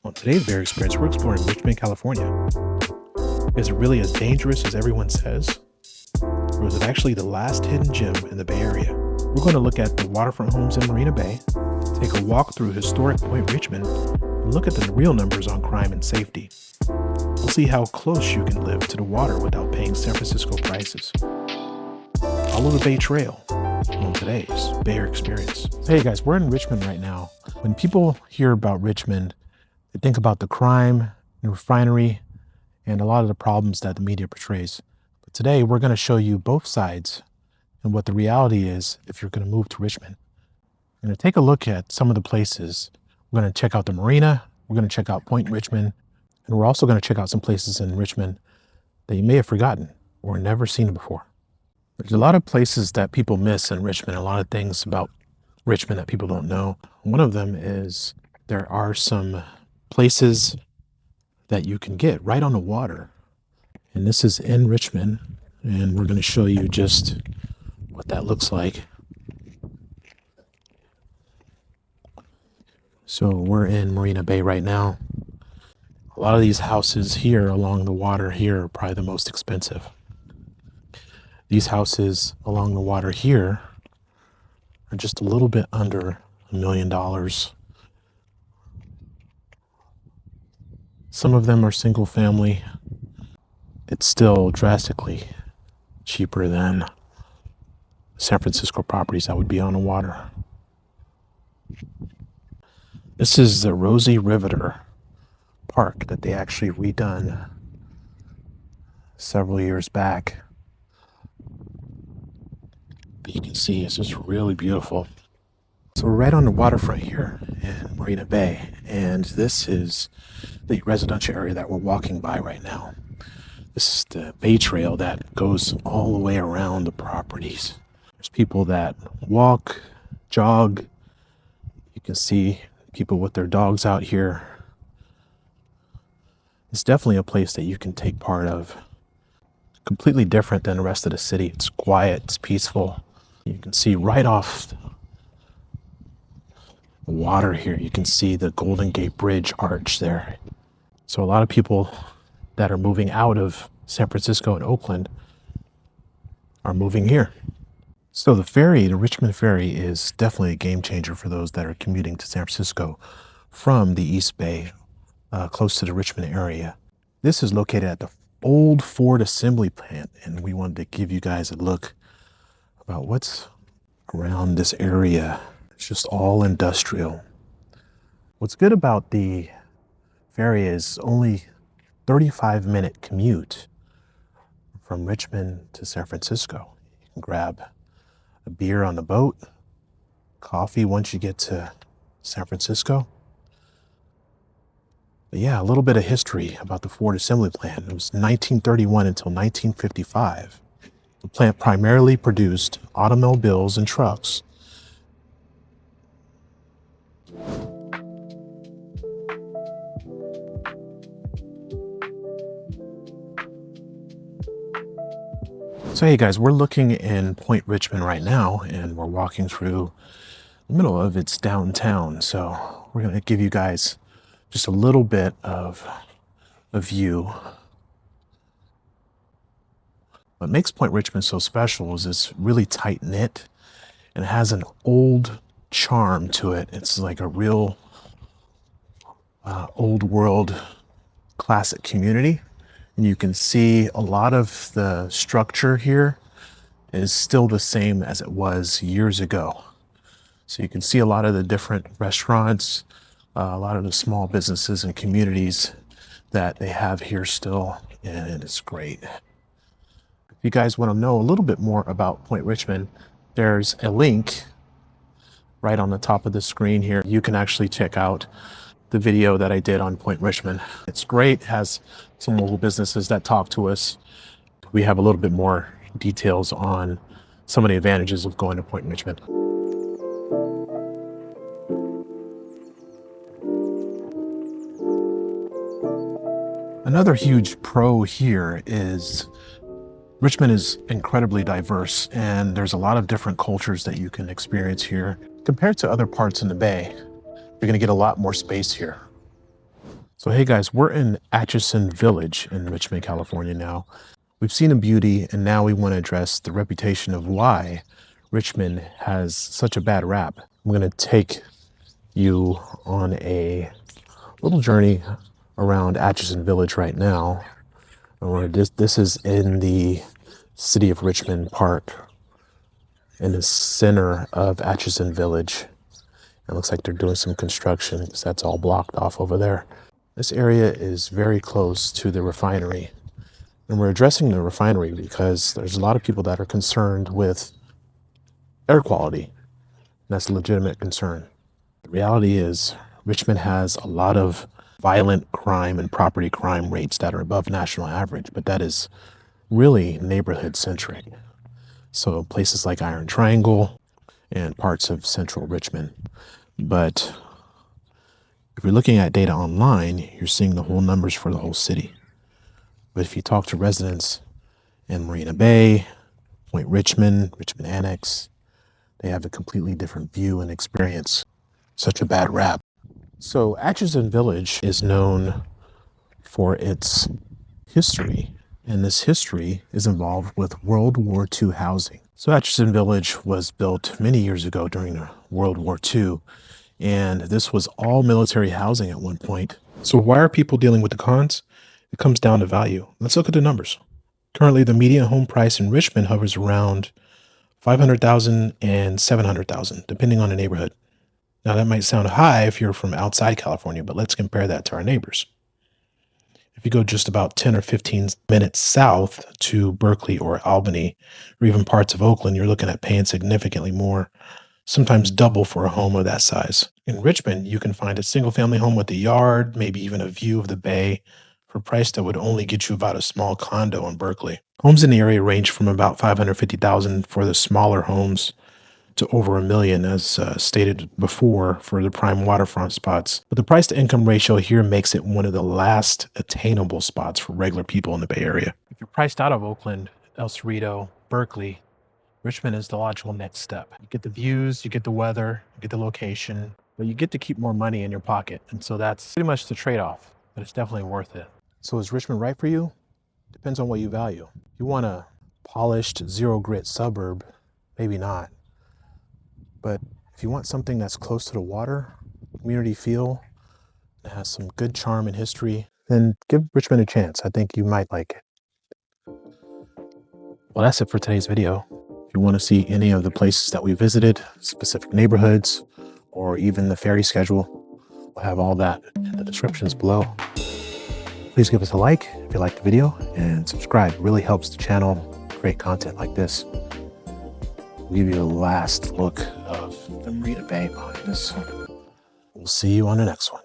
On today's Bear Experience, we're exploring Richmond, California. Is it really as dangerous as everyone says? Or is it actually the last hidden gem in the Bay Area? We're going to look at the waterfront homes in Marina Bay, take a walk through historic Point Richmond, and look at the real numbers on crime and safety. We'll see how close you can live to the water without paying San Francisco prices. Follow the Bay Trail on today's Bear Experience. Hey guys, we're in Richmond right now. When people hear about Richmond, they think about the crime, the refinery, and a lot of the problems that the media portrays. But today we're going to show you both sides and what the reality is if you're going to move to Richmond. We're going to take a look at some of the places. We're going to check out the Marina, we're going to check out Point Richmond, and we're also going to check out some places in Richmond that you may have forgotten or never seen before. There's a lot of places that people miss in Richmond, a lot of things about Richmond that people don't know. One of them is there are some places that you can get right on the water. And this is in Richmond, and we're going to show you just what that looks like. So we're in Marina Bay right now. A lot of these houses here along the water here are probably the most expensive. These houses along the water here are just a little bit under $1 million. Some of them are single family. It's still drastically cheaper than San Francisco properties that would be on the water. This is the Rosie the Riveter Park that they actually redone several years back. But you can see it's just really beautiful. So we're right on the waterfront here in Marina Bay, and this is the residential area that we're walking by right now. This is the Bay Trail that goes all the way around the properties. There's people that walk, jog. You can see people with their dogs out here. It's definitely a place that you can take part of. Completely different than the rest of the city. It's quiet, it's peaceful. You can see right off the water here, you can see the Golden Gate Bridge arch there. So a lot of people that are moving out of San Francisco and Oakland are moving here. So the ferry, the Richmond ferry, is definitely a game changer for those that are commuting to San Francisco from the East Bay, close to the Richmond area. This is located at the old Ford assembly plant, and we wanted to give you guys a look about what's around this area. It's just all industrial. What's good about the ferry is only 35-minute commute from Richmond to San Francisco. You can grab a beer on the boat, coffee once you get to San Francisco. But yeah, a little bit of history about the Ford assembly plant. It was 1931 until 1955. The plant primarily produced automobiles and trucks. So hey guys, we're looking in Point Richmond right now, and we're walking through the middle of its downtown. So we're going to give you guys just a little bit of a view. What makes Point Richmond so special is it's really tight knit and it has an old charm to it. It's like a real old world classic community. And you can see a lot of the structure here is still the same as it was years ago. So you can see a lot of the different restaurants, a lot of the small businesses and communities that they have here still, and it's great. If you guys want to know a little bit more about Point Richmond, there's a link right on the top of the screen here. You can actually check out the video that I did on Point Richmond. It's great, it has some local businesses that talk to us. We have a little bit more details on some of the advantages of going to Point Richmond. Another huge pro here is Richmond is incredibly diverse, and there's a lot of different cultures that you can experience here. Compared to other parts in the Bay, you're going to get a lot more space here. So hey guys, we're in Atchison Village in Richmond, California now. We've seen the beauty and now we want to address the reputation of why Richmond has such a bad rap. I'm going to take you on a little journey around Atchison Village right now. This is in the city of Richmond Park in the center of Atchison Village. It looks like they're doing some construction because that's all blocked off over there. This area is very close to the refinery. And we're addressing the refinery because there's a lot of people that are concerned with air quality. And that's a legitimate concern. The reality is Richmond has a lot of violent crime and property crime rates that are above national average, but that is really neighborhood centric. So places like Iron Triangle and parts of central Richmond. But if you're looking at data online, you're seeing the whole numbers for the whole city. But if you talk to residents in Marina Bay, Point Richmond, Richmond Annex, they have a completely different view and experience. Such a bad rap. So Atchison Village is known for its history, and this history is involved with World War II housing. So Atchison Village was built many years ago during World War II, and this was all military housing at one point. So why are people dealing with the cons? It comes down to value. Let's look at the numbers. Currently, the median home price in Richmond hovers around $500,000 and $700,000, depending on the neighborhood. Now, that might sound high if you're from outside California, but let's compare that to our neighbors. If you go just about 10 or 15 minutes south to Berkeley or Albany, or even parts of Oakland, you're looking at paying significantly more, sometimes double for a home of that size. In Richmond, you can find a single family home with a yard, maybe even a view of the bay, for a price that would only get you about a small condo in Berkeley. Homes in the area range from about $550,000 for the smaller homes to over $1 million, as stated before, for the prime waterfront spots. But the price to income ratio here makes it one of the last attainable spots for regular people in the Bay Area. If you're priced out of Oakland, El Cerrito, Berkeley, Richmond is the logical next step. You get the views, you get the weather, you get the location, but you get to keep more money in your pocket. And so that's pretty much the trade-off, but it's definitely worth it. So is Richmond right for you? Depends on what you value. If you want a polished, zero-grit suburb, maybe not. But if you want something that's close to the water, community feel, that has some good charm and history, then give Richmond a chance. I think you might like it. Well, that's it for today's video. If you want to see any of the places that we visited, specific neighborhoods, or even the ferry schedule, we'll have all that in the descriptions below. Please give us a like if you liked the video, and subscribe. It really helps the channel create content like this. I'll give you a last look of the Marina Bay behind us. We'll see you on the next one.